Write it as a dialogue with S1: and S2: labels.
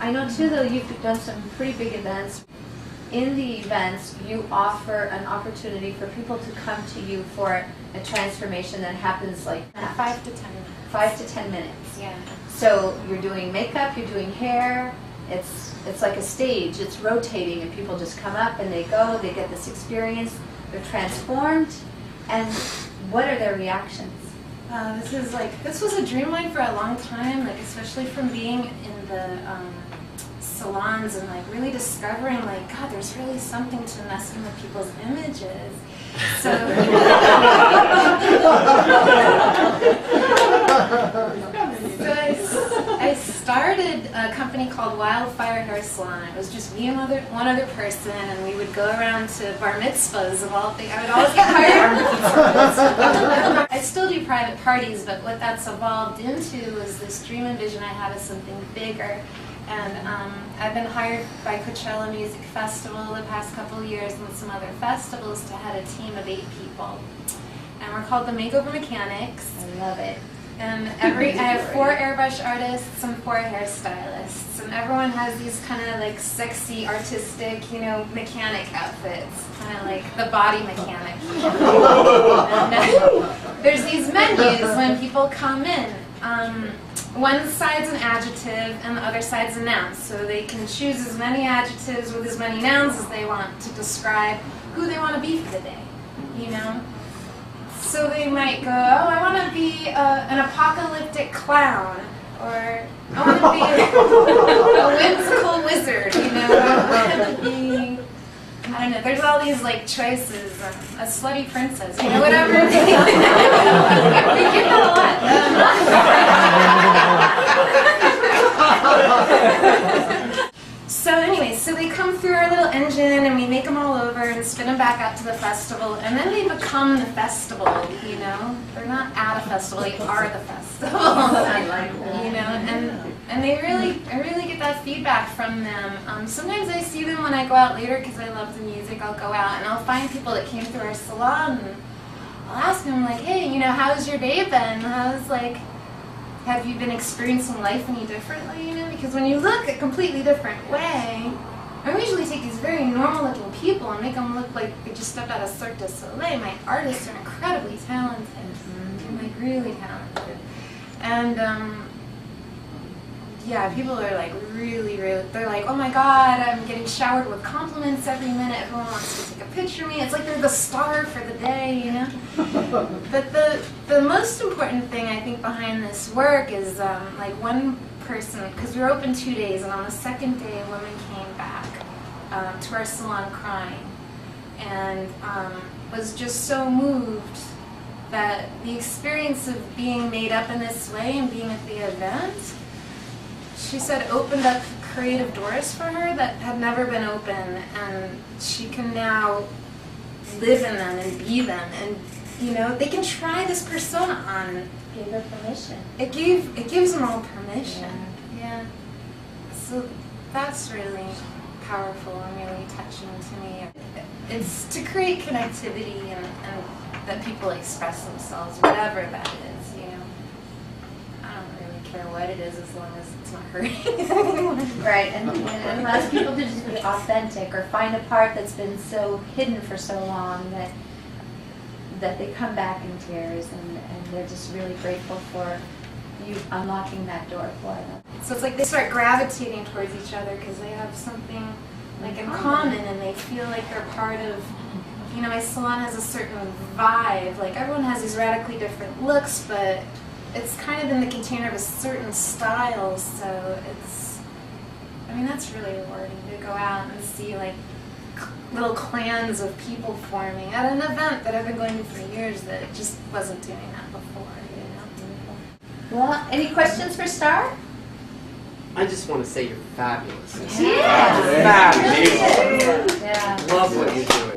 S1: I know too, though, you've done some pretty big events. In the events, you offer an opportunity for people to come to you for a transformation that happens like
S2: 5 to 10 minutes.
S1: 5 to 10 minutes.
S2: Yeah.
S1: So you're doing makeup, you're doing hair. It's like a stage. It's rotating, and people just come up and they go. They get this experience. They're transformed. And what are their reactions?
S2: This was a dream of mine for a long time, like especially from being in the salons and like really discovering like, God, there's really something to messing with people's images. So, I started a company called Wildfire Hair Salon. It was just me and one other person, and we would go around to bar mitzvahs of all things. I would always get hired. I still do private parties, but what that's evolved into is this dream and vision I have of something bigger. And I've been hired by Coachella Music Festival the past couple of years and some other festivals to head a team of 8 people. And we're called the Makeover Mechanics.
S1: I love it.
S2: And I have 4 airbrush artists and 4 hairstylists. And everyone has these kind of like sexy, artistic, you know, mechanic outfits. Kind of like the body mechanic. And, there's these menus when people come in. One side's an adjective and the other side's a noun, so they can choose as many adjectives with as many nouns as they want to describe who they want to be for the day, you know? So they might go, oh, I want to be an apocalyptic clown, or I want to be a whimsical wizard, you know? I want to be, I don't know, there's all these like choices, a slutty princess, you know, whatever. We get that a lot. So anyway, so they come through our little engine and we make them all over and spin them back out to the festival, and then they become the festival, you know? They're not at a festival, they are the festival.
S1: I like that.
S2: You know, and I really get that feedback from them. Sometimes I see them when I go out later because I love the music. I'll go out and I'll find people that came through our salon and I'll ask them like, hey, you know, how's your day been? Have you been experiencing life any differently, you know? Because when you look a completely different way, I usually take these very normal looking people and make them look like they just stepped out of Cirque du Soleil. My artists are incredibly talented, like really talented. And yeah, people are like really, they're like, oh my God, I'm getting showered with compliments every minute. Everyone wants to take a picture of me. It's like they're the star for the day, you know? But the most important thing I think behind this work is like one person, because we were open 2 days, and on the second day a woman came back to our salon crying and was just so moved that the experience of being made up in this way and being at the event, she said, opened up creative doors for her that had never been open, and she can now live in them and be them, and you know, they can try this persona on.
S1: Give her permission.
S2: It gives them all permission. Yeah. So that's really powerful and really touching to me. It's to create connectivity and that people express themselves, whatever that is, you know. I don't really care what it is as long as it's not hurting anyone.
S1: Right, and allows people to just be authentic or find a part that's been so hidden for so long that they come back in tears, and they're just really grateful for you unlocking that door for them.
S2: So it's like they start gravitating towards each other because they have something like in common, and they feel like they're part of, you know, my salon has a certain vibe. Like everyone has these radically different looks, but it's kind of in the container of a certain style, so it's, I mean, that's really rewarding to go out and see like little clans of people forming at an event that I've been going to for years that just wasn't doing that before, you know.
S1: Well, any questions for Star?
S3: I just want to say you're fabulous.
S1: Yeah.
S3: Fabulous.
S1: Yeah.
S3: Love what you're doing.